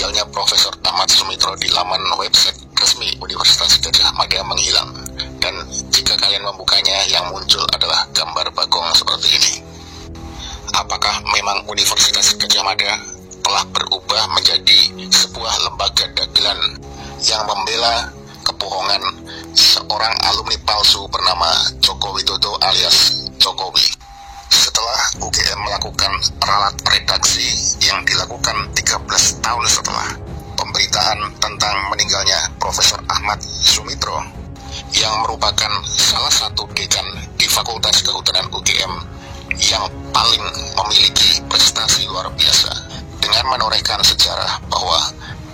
meninggalnya Profesor Ahmad Sumitro di laman website resmi Universitas Gadjah Mada menghilang. Dan jika kalian membukanya, yang muncul adalah gambar Bagong seperti ini. Apakah memang Universitas Gadjah Mada telah berubah menjadi sebuah lembaga dagelan yang membela kebohongan seorang alumni palsu bernama Joko Widodo alias Jokowi? Setelah UGM melakukan ralat redaksi yang dilakukan 13 tahun setelah pemberitaan tentang meninggalnya Profesor Ahmad Sumitro yang merupakan salah satu dekan di Fakultas Kehutanan UGM yang paling memiliki prestasi luar biasa dengan menorehkan sejarah bahwa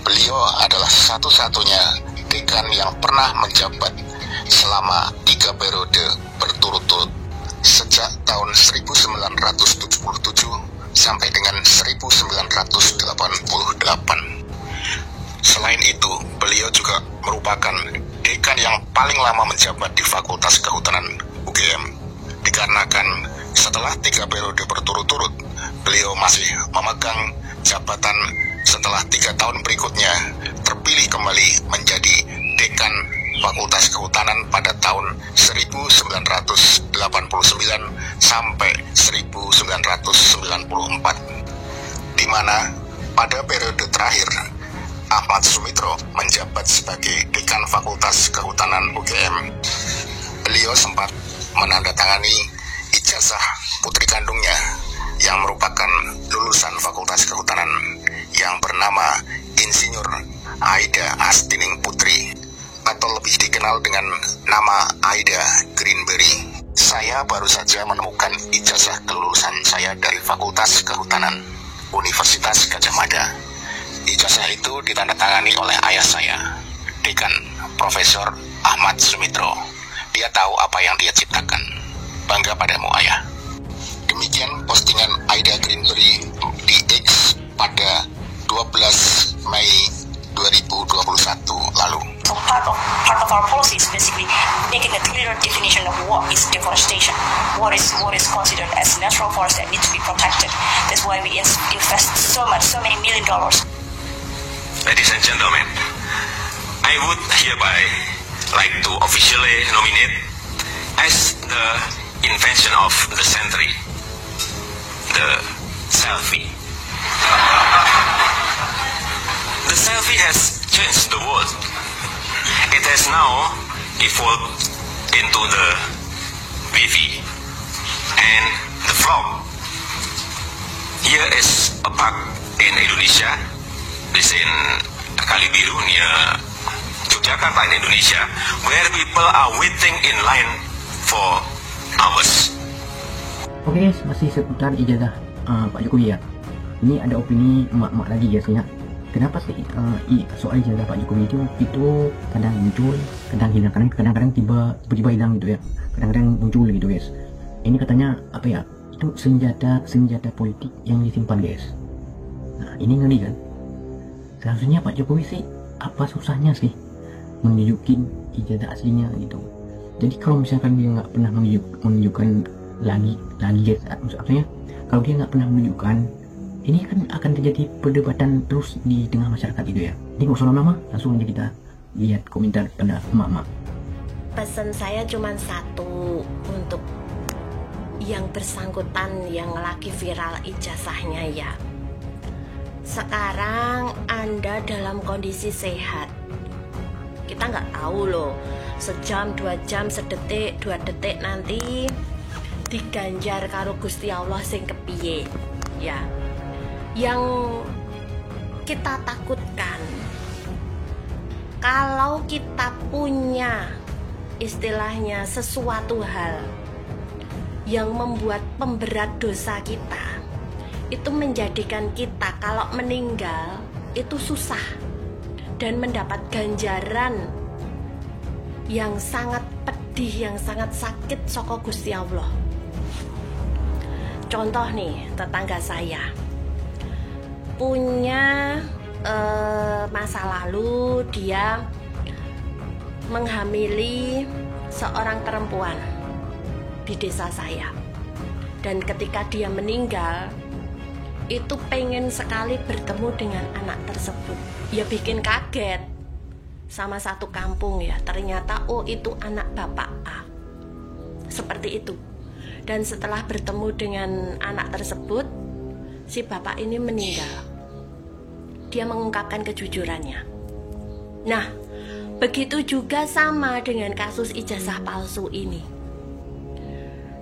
beliau adalah satu-satunya dekan yang pernah menjabat selama 3 periode berturut-turut sejak tahun 1977 sampai dengan 1988. Selain itu, beliau juga merupakan dekan yang paling lama menjabat di Fakultas Kehutanan UGM, dikarenakan setelah 3 periode berturut-turut, beliau masih memegang jabatan setelah 3 tahun berikutnya terpilih kembali menjadi dekan Fakultas Kehutanan pada tahun 1989 sampai 1994, di mana pada periode terakhir Ahmad Sumitro menjabat sebagai dekan Fakultas Kehutanan UGM. Beliau sempat menandatangani ijazah putri kandungnya yang merupakan lulusan Fakultas Kehutanan yang bernama Insinyur Aida Astining Putri, atau lebih dikenal dengan nama Aida Greenberry. Saya baru saja menemukan ijazah kelulusan saya dari Fakultas Kehutanan Universitas Gadjah Mada. Ijazah itu ditandatangani oleh ayah saya, Dekan Profesor Ahmad Sumitro. Dia tahu apa yang dia ciptakan. Bangga padamu, ayah. Demikian postingan Aida Greenberry di X pada 12 Mei 2021 lalu. So part of our policy is basically making a clearer definition of what is deforestation, what is considered as natural forest that needs to be protected. That's why we invest so many $1 million. Ladies and gentlemen, I would hereby like to officially nominate as the invention of the century, the selfie. The selfie has changed the world. It has now evolved into the Wavy and the vlog. Here is a park in Indonesia, this in Kalibiru near Yogyakarta in Indonesia, where people are waiting in line for hours. Oke guys, masih seputar ijazah Pak Jokowi ya. Ini ada opini emak-emak lagi guys ya. Kenapa sih soal ijazah Pak Jokowi itu kadang muncul, kadang hilang, kadang-kadang tiba-tiba hilang gitu ya, kadang-kadang muncul gitu guys. Ini katanya apa ya? Itu senjata politik yang disimpan guys. Nah ini ngeri kan? Seharusnya Pak Jokowi sih apa susahnya sih menunjukin ijazah aslinya gitu. Jadi kalau misalkan dia nggak pernah menunjukkan lagi guys, maksudnya kalau dia nggak pernah menunjukkan, ini kan akan terjadi perdebatan terus di tengah masyarakat gitu ya. Ini nggak usah lama-lama, langsung aja kita lihat komentar pada emak-emak. Pesan saya cuma satu untuk yang bersangkutan yang lagi viral ijazahnya ya. Sekarang Anda dalam kondisi sehat. Kita nggak tahu loh, sejam, 2 jam, sedetik, 2 detik nanti diganjar karo Gusti Allah sing kepiye ya. Yang kita takutkan, kalau kita punya istilahnya sesuatu hal yang membuat pemberat dosa kita, itu menjadikan kita kalau meninggal itu susah dan mendapat ganjaran yang sangat pedih, yang sangat sakit saka Gusti Allah. Contoh nih, tetangga saya punya masa lalu dia menghamili seorang perempuan di desa saya, dan ketika dia meninggal itu pengen sekali bertemu dengan anak tersebut. Ya bikin kaget, sama satu kampung ya, ternyata oh itu anak bapak A, seperti itu. Dan setelah bertemu dengan anak tersebut, si bapak ini meninggal. Dia mengungkapkan kejujurannya. Nah, begitu juga sama dengan kasus ijazah palsu ini.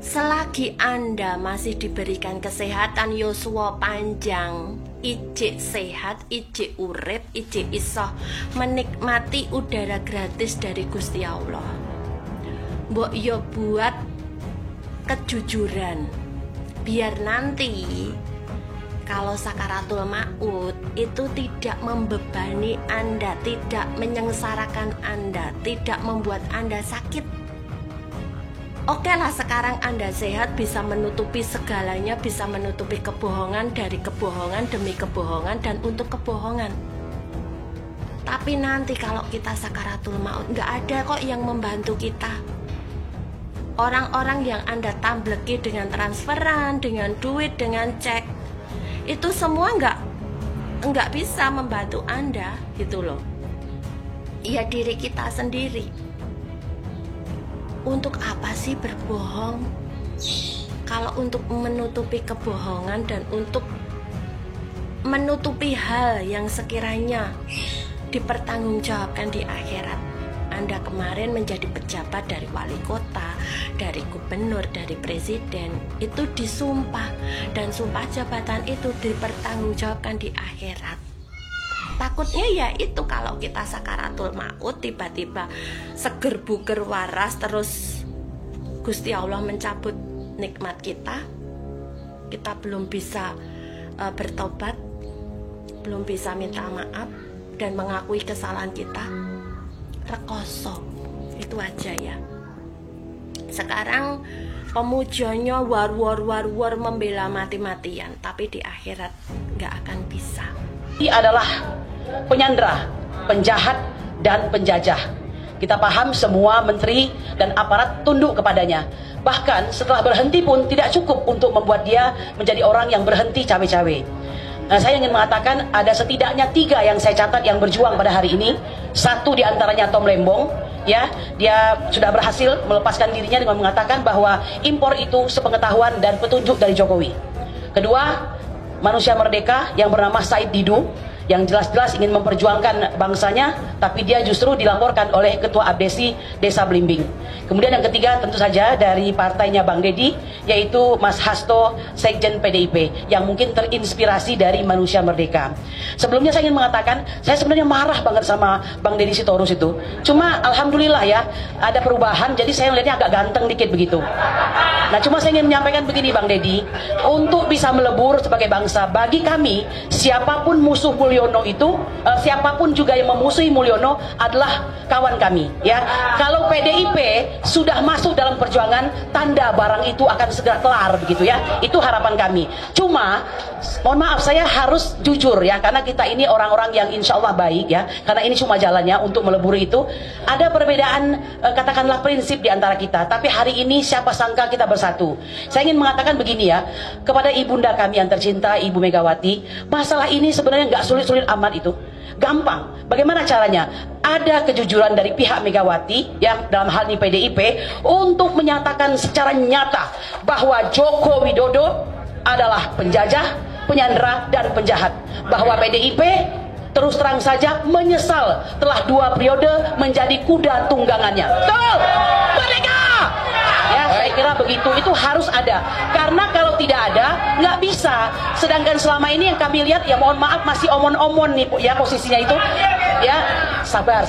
Selagi Anda masih diberikan kesehatan yuswa panjang, ijik sehat, ijik urip, ijik isoh menikmati udara gratis dari Gusti Allah, mbok yo buat kejujuran, biar nanti kalau sakaratul maut itu tidak membebani Anda, tidak menyengsarakan Anda, tidak membuat Anda sakit. Oke lah, sekarang Anda sehat, bisa menutupi segalanya, bisa menutupi kebohongan dari kebohongan demi kebohongan dan untuk kebohongan. Tapi nanti kalau kita sakaratul maut, nggak ada kok yang membantu kita. Orang-orang yang Anda tambleki dengan transferan, dengan duit, dengan cek, itu semua nggak bisa membantu Anda, gitu loh. Ya diri kita sendiri. Untuk apa sih berbohong? Kalau untuk menutupi kebohongan dan untuk menutupi hal yang sekiranya dipertanggungjawabkan di akhirat. Anda kemarin menjadi pejabat dari wali kota, dari gubernur, dari presiden, itu disumpah, dan sumpah jabatan itu dipertanggungjawabkan di akhirat. Takutnya ya itu kalau kita sakaratul maut tiba-tiba seger buger waras, terus Gusti Allah mencabut nikmat kita belum bisa bertobat, belum bisa minta maaf dan mengakui kesalahan kita, rekoso. Itu aja ya. Sekarang pemujanya war membela mati-matian, tapi di akhirat nggak akan bisa. Ini adalah penyandra, penjahat, dan penjajah. Kita paham semua menteri dan aparat tunduk kepadanya. Bahkan setelah berhenti pun tidak cukup untuk membuat dia menjadi orang yang berhenti cawe-cawe. Nah, saya ingin mengatakan ada setidaknya 3 yang saya catat yang berjuang pada hari ini. 1 diantaranya Tom Lembong, ya, dia sudah berhasil melepaskan dirinya dengan mengatakan bahwa impor itu sepengetahuan dan petunjuk dari Jokowi. Kedua, manusia merdeka yang bernama Said Didu, yang jelas-jelas ingin memperjuangkan bangsanya, tapi dia justru dilaporkan oleh Ketua Abdesi Desa Blimbing. Kemudian yang ketiga tentu saja dari partainya Bang Deddy, yaitu Mas Hasto, Sekjen PDIP, yang mungkin terinspirasi dari manusia merdeka. Sebelumnya saya ingin mengatakan, saya sebenarnya marah banget sama Bang Deddy Sitorus itu. Cuma alhamdulillah ya, ada perubahan, jadi saya melihatnya agak ganteng dikit begitu. Nah, cuma saya ingin menyampaikan begini Bang Deddy, untuk bisa melebur sebagai bangsa, bagi kami, siapapun musuh Mulyono itu, siapapun juga yang memusuhi Mulyono adalah kawan kami, ya. Kalau PDIP sudah masuk dalam perjuangan, tanda barang itu akan segera kelar begitu ya. Itu harapan kami. Cuma mohon maaf, saya harus jujur ya, karena kita ini orang-orang yang insya Allah baik ya, karena ini cuma jalannya untuk melebur itu. Ada perbedaan katakanlah prinsip di antara kita, tapi hari ini siapa sangka kita bersatu. Saya ingin mengatakan begini ya, kepada ibunda kami yang tercinta Ibu Megawati, masalah ini sebenarnya nggak sulit-sulit amat itu. Gampang. Bagaimana caranya? Ada kejujuran dari pihak Megawati yang dalam hal ini PDIP untuk menyatakan secara nyata bahwa Joko Widodo adalah penjajah, penyandera, dan penjahat. Bahwa PDIP terus terang saja menyesal telah 2 periode menjadi kuda tunggangannya. Betul! Merdeka! Ya, saya kira begitu, itu harus ada. Karena kalau tidak ada, nggak bisa. Sedangkan selama ini yang kami lihat, ya mohon maaf, masih omon-omon nih ya posisinya itu. Ya, sabar.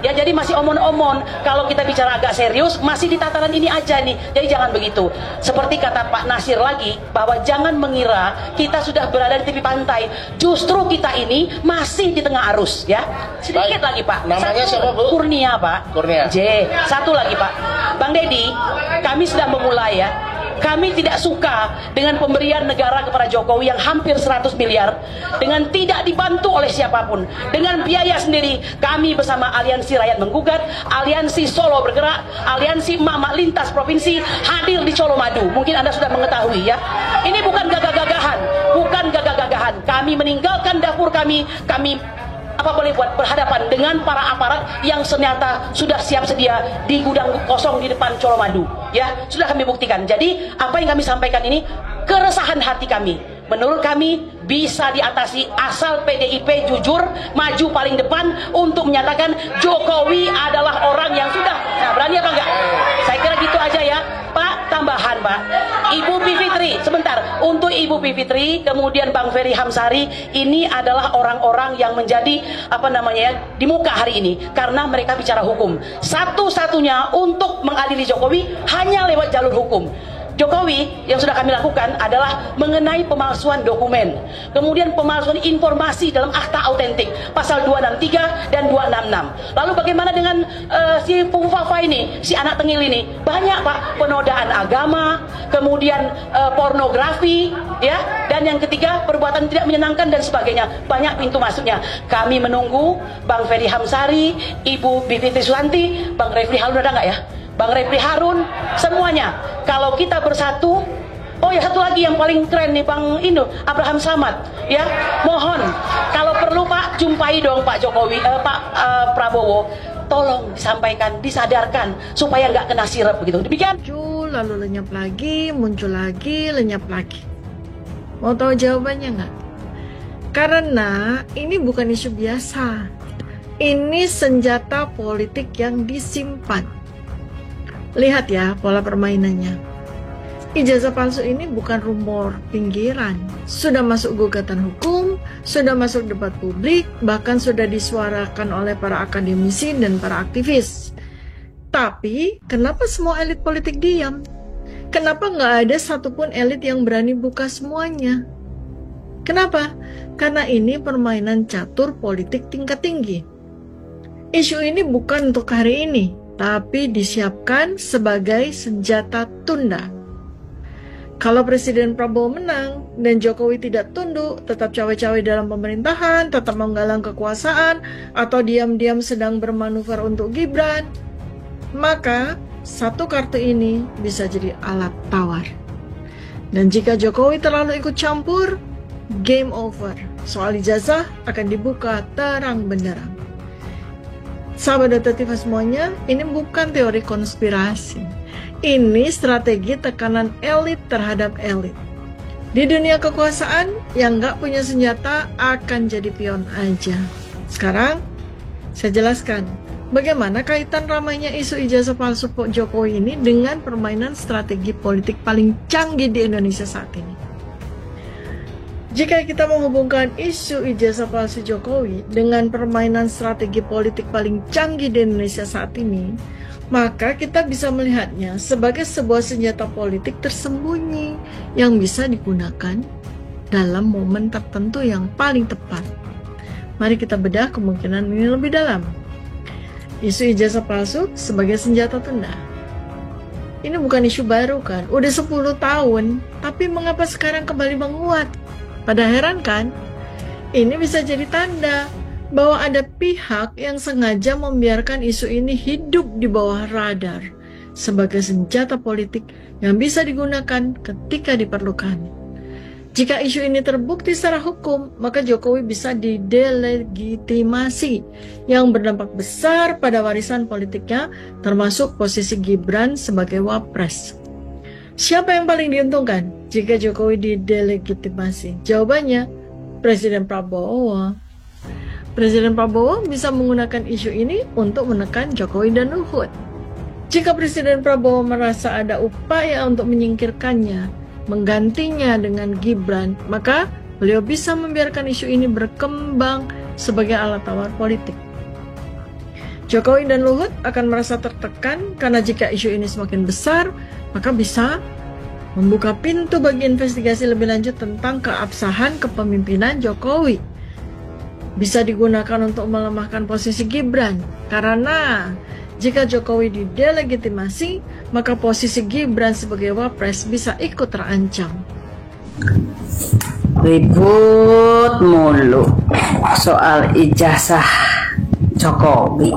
Ya, jadi masih omon-omon. Kalau kita bicara agak serius, masih di tataran ini aja nih. Jadi jangan begitu. Seperti kata Pak Nasir lagi, bahwa jangan mengira kita sudah berada di tepi pantai. Justru kita ini masih di tengah arus, ya. Sedikit lagi, Pak. Namanya siapa, Bu? Kurnia, Pak. Kurnia. J. Satu lagi, Pak. Bang Deddy, kami sudah memulai ya. Kami tidak suka dengan pemberian negara kepada Jokowi yang hampir 100 miliar dengan tidak dibantu oleh siapapun, dengan biaya sendiri. Kami bersama Aliansi Rakyat Menggugat, Aliansi Solo Bergerak, Aliansi Emak-emak Lintas Provinsi hadir di Colomadu. Mungkin Anda sudah mengetahui ya. Ini bukan gagah-gagahan, bukan gagah-gagahan. Kami meninggalkan dapur kami apa boleh buat berhadapan dengan para aparat yang ternyata sudah siap sedia di gudang kosong di depan Colomadu. Ya, sudah kami buktikan. Jadi apa yang kami sampaikan ini keresahan hati kami. Menurut kami bisa diatasi asal PDIP jujur maju paling depan untuk menyatakan Jokowi adalah orang yang sudah. Nah, berani apa enggak? Saya kira gitu aja ya. Pak, tambahan Pak. Ibu Bivitri, sebentar. Untuk Ibu Bivitri, kemudian Bang Ferry Hamsari, ini adalah orang-orang yang menjadi di muka hari ini karena mereka bicara hukum. Satu-satunya untuk mengadili Jokowi hanya lewat jalur hukum. Jokowi yang sudah kami lakukan adalah mengenai pemalsuan dokumen, kemudian pemalsuan informasi dalam akta autentik pasal 263 dan 266. Lalu bagaimana dengan si Fufafa ini, si anak tengil ini? Banyak Pak, penodaan agama, kemudian pornografi, ya, dan yang ketiga perbuatan tidak menyenangkan dan sebagainya. Banyak pintu masuknya. Kami menunggu Bang Ferry Hamsari, Ibu Bivitri Susanti, Bang Refli Harun ada nggak ya? Bang Refli Harun, semuanya. Kalau kita bersatu, oh ya satu lagi yang paling keren nih Bang Indo, Abraham Samad, ya. Mohon, kalau perlu Pak, jumpai dong Pak Jokowi, Pak Prabowo. Tolong disampaikan, disadarkan supaya nggak kena sirep begitu. Demikian. Muncul, lalu lenyap lagi, muncul lagi, lenyap lagi. Mau tahu jawabannya nggak? Karena ini bukan isu biasa. Ini senjata politik yang disimpan. Lihat ya pola permainannya. Ijazah palsu ini bukan rumor pinggiran. Sudah masuk gugatan hukum, sudah masuk debat publik, bahkan sudah disuarakan oleh para akademisi dan para aktivis. Tapi kenapa semua elit politik diam? Kenapa nggak ada satupun elit yang berani buka semuanya? Kenapa? Karena ini permainan catur politik tingkat tinggi. Isu ini bukan untuk hari ini, tapi disiapkan sebagai senjata tunda. Kalau Presiden Prabowo menang dan Jokowi tidak tunduk, tetap cawe-cawe dalam pemerintahan, tetap menggalang kekuasaan, atau diam-diam sedang bermanuver untuk Gibran, maka satu kartu ini bisa jadi alat tawar. Dan jika Jokowi terlalu ikut campur, game over. Soal ijazah akan dibuka terang benderang. Sahabat detektif semuanya, ini bukan teori konspirasi. Ini strategi tekanan elit terhadap elit. Di dunia kekuasaan, yang nggak punya senjata akan jadi pion aja. Sekarang, saya jelaskan bagaimana kaitan ramainya isu ijazah palsu Jokowi ini dengan permainan strategi politik paling canggih di Indonesia saat ini. Jika kita menghubungkan isu ijazah palsu Jokowi dengan permainan strategi politik paling canggih di Indonesia saat ini, maka kita bisa melihatnya sebagai sebuah senjata politik tersembunyi yang bisa digunakan dalam momen tertentu yang paling tepat. Mari kita bedah kemungkinan ini lebih dalam. Isu ijazah palsu sebagai senjata tunda. Ini bukan isu baru kan, udah 10 tahun, tapi mengapa sekarang kembali menguat? Pada heran kan? Ini bisa jadi tanda bahwa ada pihak yang sengaja membiarkan isu ini hidup di bawah radar sebagai senjata politik yang bisa digunakan ketika diperlukan. Jika isu ini terbukti secara hukum, maka Jokowi bisa didelegitimasi yang berdampak besar pada warisan politiknya, termasuk posisi Gibran sebagai wapres. Siapa yang paling diuntungkan jika Jokowi didelegitimasi? Jawabannya, Presiden Prabowo. Presiden Prabowo bisa menggunakan isu ini untuk menekan Jokowi dan Luhut. Jika Presiden Prabowo merasa ada upaya untuk menyingkirkannya, menggantinya dengan Gibran, maka beliau bisa membiarkan isu ini berkembang sebagai alat tawar politik. Jokowi dan Luhut akan merasa tertekan karena jika isu ini semakin besar, maka bisa membuka pintu bagi investigasi lebih lanjut tentang keabsahan kepemimpinan Jokowi. Bisa digunakan untuk melemahkan posisi Gibran, karena jika Jokowi didelegitimasi, maka posisi Gibran sebagai wapres bisa ikut terancam. Ribut mulu soal ijazah Jokowi.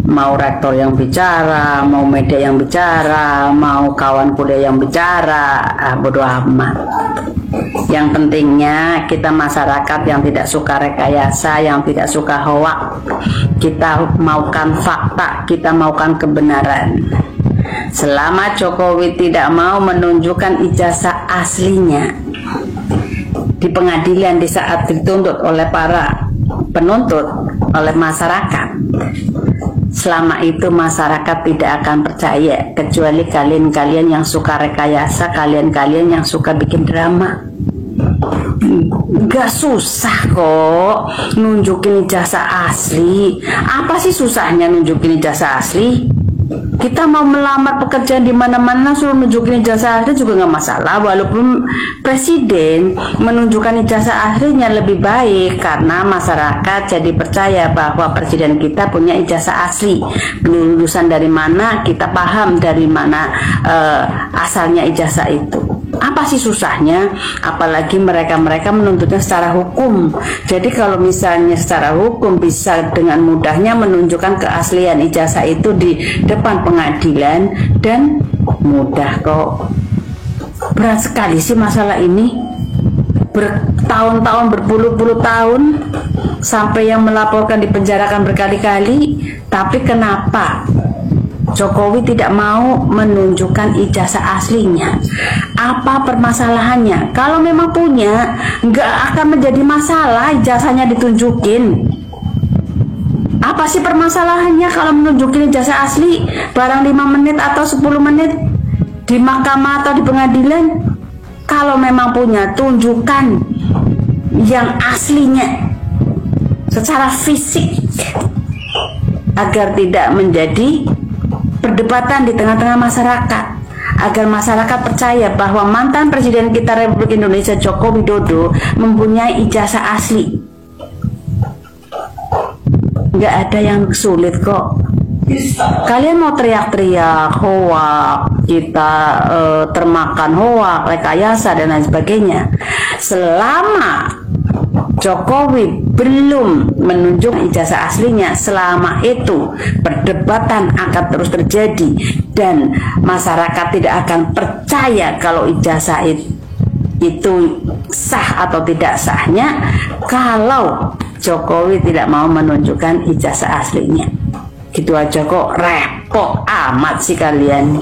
Mau rektor yang bicara, mau media yang bicara, mau kawan kuliah yang bicara, bodo amat. Yang pentingnya kita masyarakat yang tidak suka rekayasa, yang tidak suka hoak, kita maukan fakta, kita maukan kebenaran. Selama Jokowi tidak mau menunjukkan ijazah aslinya di pengadilan di saat dituntut oleh para penuntut, oleh masyarakat, selama itu masyarakat tidak akan percaya, kecuali kalian-kalian yang suka rekayasa, kalian-kalian yang suka bikin drama. Gak susah kok nunjukin ijazah asli. Apa sih susahnya nunjukin ijazah asli? Kita mau melamar pekerjaan di mana-mana suruh nunjukin ijazah asli juga nggak masalah, walaupun presiden menunjukkan ijazah aslinya lebih baik karena masyarakat jadi percaya bahwa presiden kita punya ijazah asli. Lulusan dari mana, kita paham dari mana asalnya ijazah itu. Apa sih susahnya? Apalagi mereka menuntutnya secara hukum. Jadi kalau misalnya secara hukum bisa dengan mudahnya menunjukkan keaslian ijazah itu di depan pengadilan, dan mudah kok. Berat sekali sih masalah ini, bertahun-tahun, berpuluh-puluh tahun, sampai yang melaporkan dipenjarakan berkali-kali. Tapi kenapa Jokowi tidak mau menunjukkan ijazah aslinya? Apa permasalahannya? Kalau memang punya, nggak akan menjadi masalah ijazahnya ditunjukin. Apa sih permasalahannya kalau menunjukin ijazah asli barang 5 menit atau 10 menit di mahkamah atau di pengadilan? Kalau memang punya, tunjukkan yang aslinya secara fisik agar tidak menjadi perdebatan di tengah-tengah masyarakat, agar masyarakat percaya bahwa mantan Presiden kita Republik Indonesia Joko Widodo mempunyai ijazah asli. Nggak ada yang sulit kok. Kalian mau teriak-teriak hoak, kita termakan hoak, rekayasa dan lain sebagainya, selama Jokowi belum menunjuk ijazah aslinya, selama itu perdebatan akan terus terjadi dan masyarakat tidak akan percaya kalau ijazah itu sah atau tidak sahnya kalau Jokowi tidak mau menunjukkan ijazah aslinya. Gitu aja kok, repot amat sih kalian.